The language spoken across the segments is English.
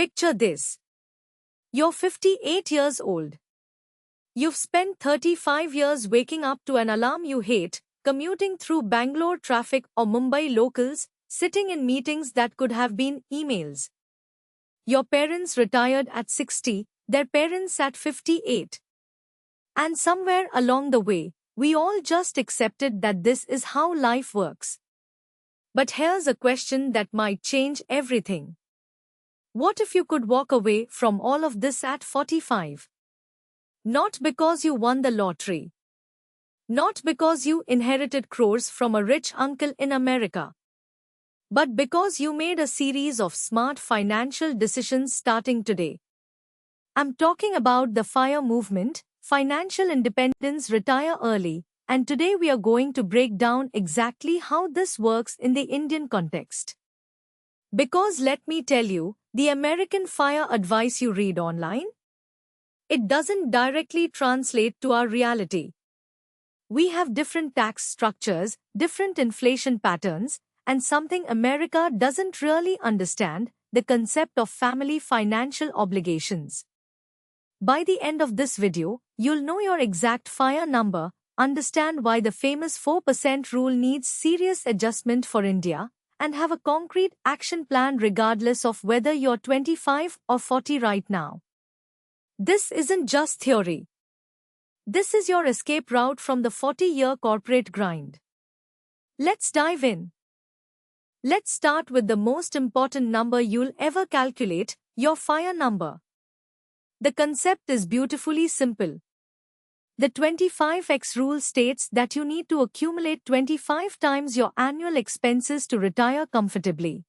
Picture this. You're 58 years old. You've spent 35 years waking up to an alarm you hate, commuting through Bangalore traffic or Mumbai locals, sitting in meetings that could have been emails. Your parents retired at 60, their parents at 58. And somewhere along the way, we all just accepted that this is how life works. But here's a question that might change everything. What if you could walk away from all of this at 45? Not because you won the lottery. Not because you inherited crores from a rich uncle in America. But because you made a series of smart financial decisions starting today. I'm talking about the FIRE movement, financial independence, retire early, and today we are going to break down exactly how this works in the Indian context. Because let me tell you, the American FIRE advice you read online, it doesn't directly translate to our reality. We have different tax structures, different inflation patterns, and something America doesn't really understand, the concept of family financial obligations. By the end of this video, you'll know your exact FIRE number, understand why the famous 4% rule needs serious adjustment for India, and have a concrete action plan regardless of whether you're 25 or 40 right now. This isn't just theory. This is your escape route from the 40-year corporate grind. Let's dive in. Let's start with the most important number you'll ever calculate, your FIRE number. The concept is beautifully simple. The 25x rule states that you need to accumulate 25 times your annual expenses to retire comfortably.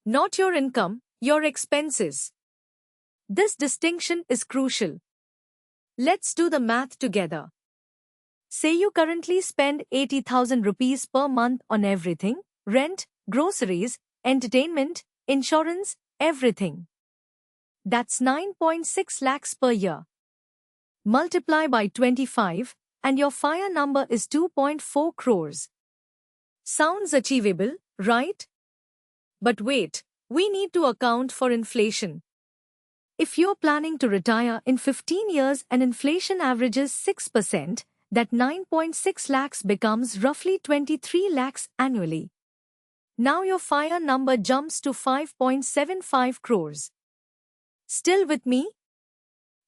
Not your income, your expenses. This distinction is crucial. Let's do the math together. Say you currently spend 80,000 rupees per month on everything, rent, groceries, entertainment, insurance, everything. That's 9.6 lakhs per year. Multiply by 25, and your FIRE number is 2.4 crores. Sounds achievable, right? But wait, we need to account for inflation. If you're planning to retire in 15 years and inflation averages 6%, that 9.6 lakhs becomes roughly 23 lakhs annually. Now your FIRE number jumps to 5.75 crores. Still with me?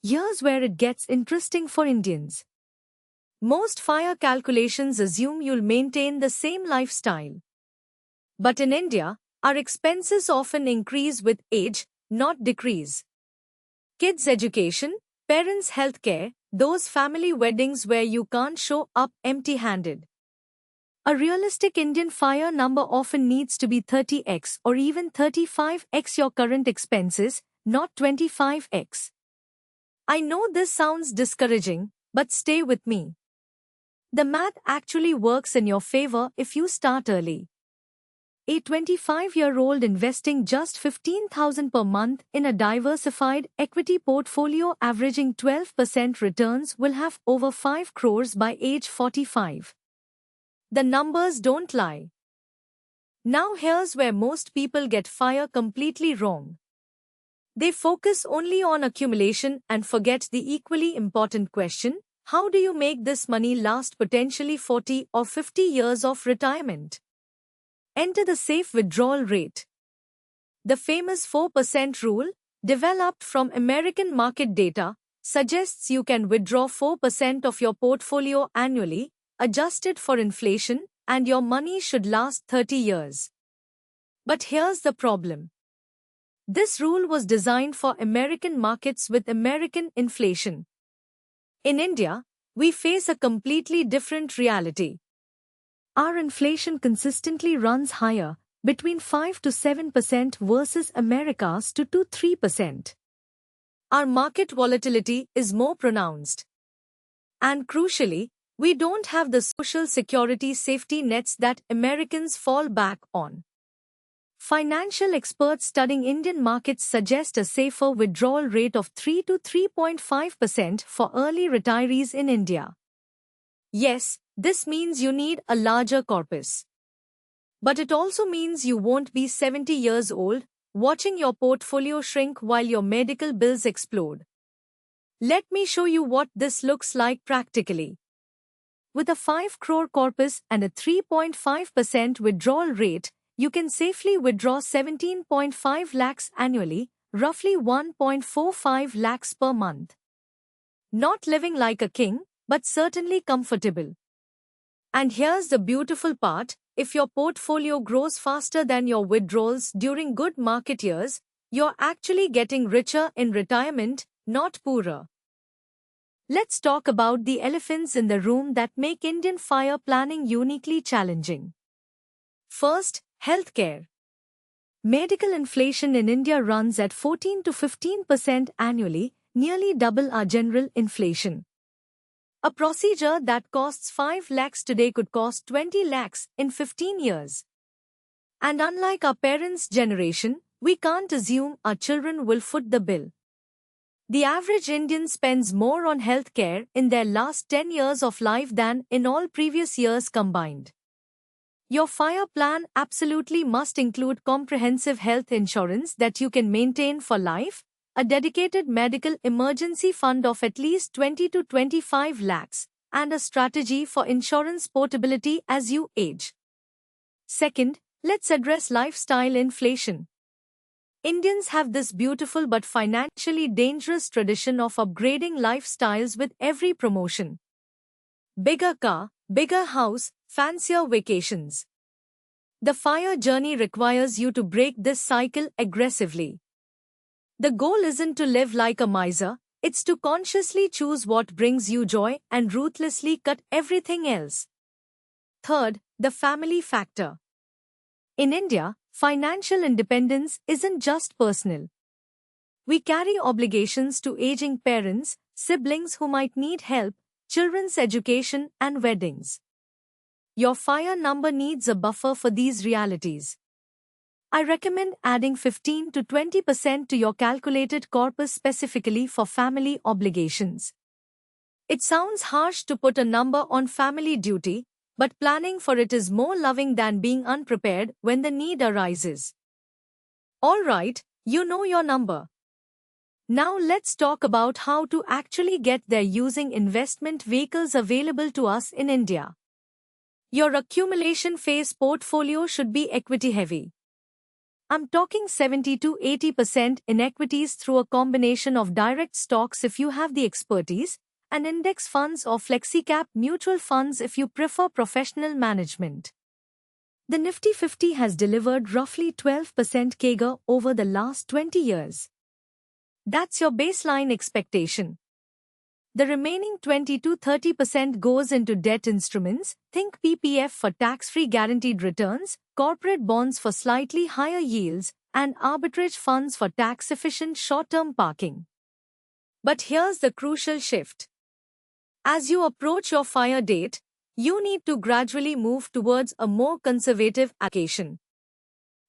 Here's where it gets interesting for Indians. Most FIRE calculations assume you'll maintain the same lifestyle. But in India, our expenses often increase with age, not decrease. Kids' education, parents' healthcare, those family weddings where you can't show up empty-handed. A realistic Indian FIRE number often needs to be 30x or even 35x your current expenses, not 25x. I know this sounds discouraging, but stay with me. The math actually works in your favor if you start early. A 25-year-old investing just 15,000 per month in a diversified equity portfolio averaging 12% returns will have over 5 crores by age 45. The numbers don't lie. Now here's where most people get FIRE completely wrong. They focus only on accumulation and forget the equally important question, how do you make this money last potentially 40 or 50 years of retirement? Enter the safe withdrawal rate. The famous 4% rule, developed from American market data, suggests you can withdraw 4% of your portfolio annually, adjusted for inflation, and your money should last 30 years. But here's the problem. This rule was designed for American markets with American inflation. In India, we face a completely different reality. Our inflation consistently runs higher, between 5 to 7% versus America's 2 to 3%. Our market volatility is more pronounced. And crucially, we don't have the social security safety nets that Americans fall back on. Financial experts studying Indian markets suggest a safer withdrawal rate of 3 to 3.5% for early retirees in India. Yes, this means you need a larger corpus. But it also means you won't be 70 years old, watching your portfolio shrink while your medical bills explode. Let me show you what this looks like practically. With a 5 crore corpus and a 3.5% withdrawal rate, you can safely withdraw 17.5 lakhs annually, roughly 1.45 lakhs per month. Not living like a king, but certainly comfortable. And here's the beautiful part, if your portfolio grows faster than your withdrawals during good market years, you're actually getting richer in retirement, not poorer. Let's talk about the elephants in the room that make Indian FIRE planning uniquely challenging. First, healthcare. Medical inflation in India runs at 14 to 15% annually, nearly double our general inflation. A procedure that costs 5 lakhs today could cost 20 lakhs in 15 years. And unlike our parents' generation, we can't assume our children will foot the bill. The average Indian spends more on healthcare in their last 10 years of life than in all previous years combined. Your FIRE plan absolutely must include comprehensive health insurance that you can maintain for life, a dedicated medical emergency fund of at least 20 to 25 lakhs, and a strategy for insurance portability as you age. Second, let's address lifestyle inflation. Indians have this beautiful but financially dangerous tradition of upgrading lifestyles with every promotion. Bigger car, bigger house, fancier vacations. The FIRE journey requires you to break this cycle aggressively. The goal isn't to live like a miser, it's to consciously choose what brings you joy and ruthlessly cut everything else. Third, the family factor. In India, financial independence isn't just personal. We carry obligations to aging parents, siblings who might need help, children's education, and weddings. Your FIRE number needs a buffer for these realities. I recommend adding 15 to 20% to your calculated corpus specifically for family obligations. It sounds harsh to put a number on family duty, but planning for it is more loving than being unprepared when the need arises. Alright, you know your number. Now let's talk about how to actually get there using investment vehicles available to us in India. Your accumulation phase portfolio should be equity heavy. I'm talking 70 to 80% in equities through a combination of direct stocks if you have the expertise, and index funds or flexi-cap mutual funds if you prefer professional management. The Nifty 50 has delivered roughly 12% CAGR over the last 20 years. That's your baseline expectation. The remaining 20 to 30% goes into debt instruments, think PPF for tax-free guaranteed returns, corporate bonds for slightly higher yields, and arbitrage funds for tax-efficient short-term parking. But here's the crucial shift. As you approach your FIRE date, you need to gradually move towards a more conservative allocation.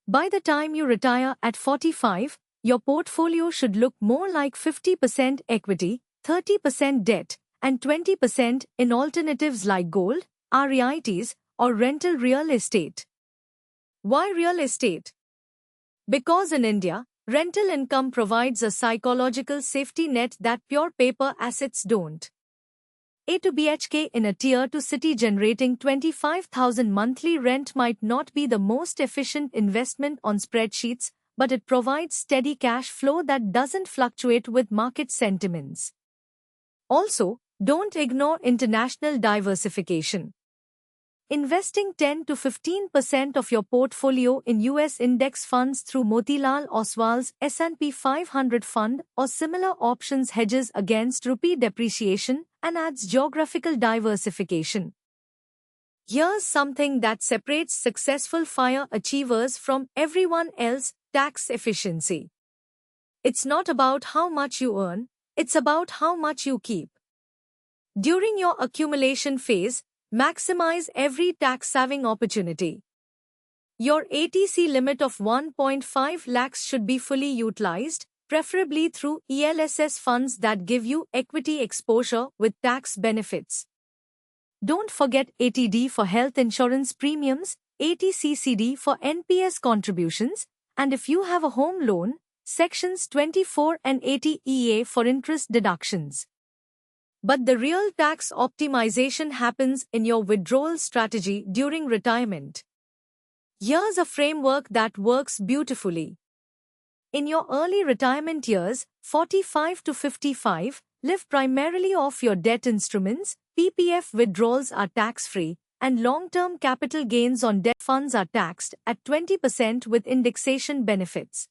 By the time you retire at 45, your portfolio should look more like 50% equity, 30% debt, and 20% in alternatives like gold, REITs, or rental real estate. Why real estate? Because in India, rental income provides a psychological safety net that pure paper assets don't. A to BHK in a tier 2 city generating 25,000 monthly rent might not be the most efficient investment on spreadsheets, but it provides steady cash flow that doesn't fluctuate with market sentiments. Also, don't ignore international diversification. Investing 10 to 15% of your portfolio in US index funds through Motilal Oswal's S&P 500 fund or similar options hedges against rupee depreciation and adds geographical diversification. Here's something that separates successful FIRE achievers from everyone else: tax efficiency. It's not about how much you earn, it's about how much you keep. During your accumulation phase, maximize every tax-saving opportunity. Your ATC limit of 1.5 lakhs should be fully utilized, preferably through ELSS funds that give you equity exposure with tax benefits. Don't forget ATD for health insurance premiums, ATCCD for NPS contributions, And if you have a home loan, Sections 24 and 80 EA for interest deductions. But the real tax optimization happens in your withdrawal strategy during retirement. Here's a framework that works beautifully. In your early retirement years, 45 to 55, live primarily off your debt instruments, PPF withdrawals are tax-free, and long-term capital gains on debt funds are taxed at 20% with indexation benefits.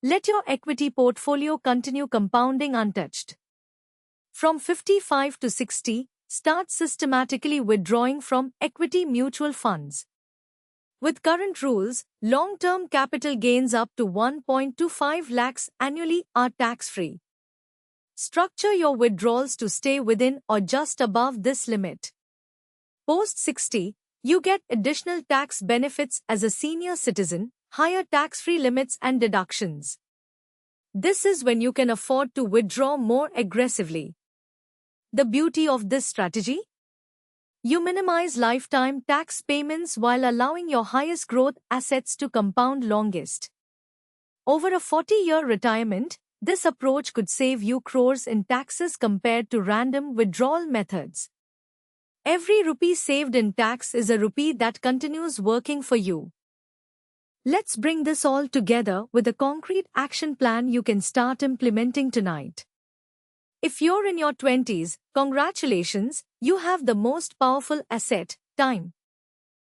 Let your equity portfolio continue compounding untouched. From 55 to 60, start systematically withdrawing from equity mutual funds. With current rules, long-term capital gains up to 1.25 lakhs annually are tax-free. Structure your withdrawals to stay within or just above this limit. Post 60, you get additional tax benefits as a senior citizen, higher tax-free limits and deductions. This is when you can afford to withdraw more aggressively. The beauty of this strategy? You minimize lifetime tax payments while allowing your highest growth assets to compound longest. Over a 40-year retirement, this approach could save you crores in taxes compared to random withdrawal methods. Every rupee saved in tax is a rupee that continues working for you. Let's bring this all together with a concrete action plan you can start implementing tonight. If you're in your 20s, congratulations, you have the most powerful asset, time.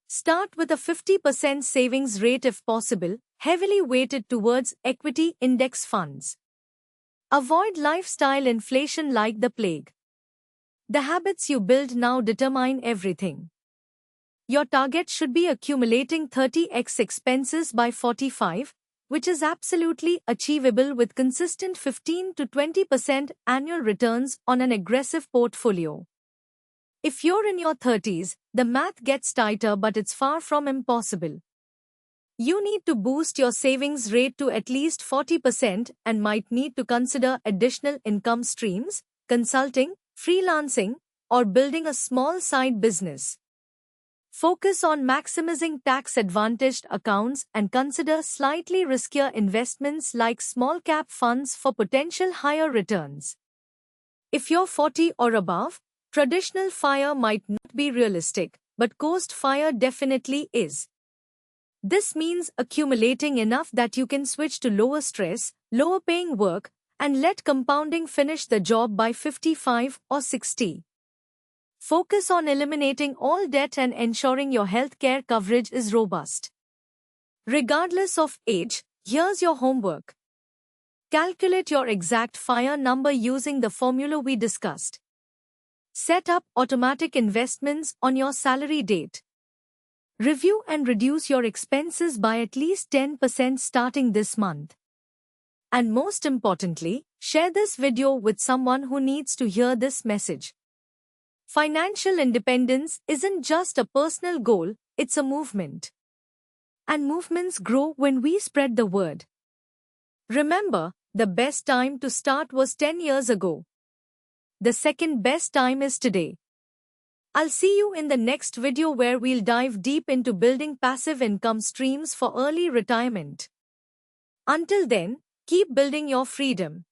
Start with a 50% savings rate if possible, heavily weighted towards equity index funds. Avoid lifestyle inflation like the plague. The habits you build now determine everything. Your target should be accumulating 30x expenses by 45, which is absolutely achievable with consistent 15 to 20% annual returns on an aggressive portfolio. If you're in your 30s, the math gets tighter, but it's far from impossible. You need to boost your savings rate to at least 40% and might need to consider additional income streams, consulting, freelancing, or building a small side business. Focus on maximizing tax-advantaged accounts and consider slightly riskier investments like small-cap funds for potential higher returns. If you're 40 or above, traditional FIRE might not be realistic, but Coast FIRE definitely is. This means accumulating enough that you can switch to lower stress, lower paying work, and let compounding finish the job by 55 or 60. Focus on eliminating all debt and ensuring your healthcare coverage is robust. Regardless of age, here's your homework. Calculate your exact FIRE number using the formula we discussed. Set up automatic investments on your salary date. Review and reduce your expenses by at least 10% starting this month. And most importantly, share this video with someone who needs to hear this message. Financial independence isn't just a personal goal, it's a movement. And movements grow when we spread the word. Remember, the best time to start was 10 years ago. The second best time is today. I'll see you in the next video where we'll dive deep into building passive income streams for early retirement. Until then, keep building your freedom.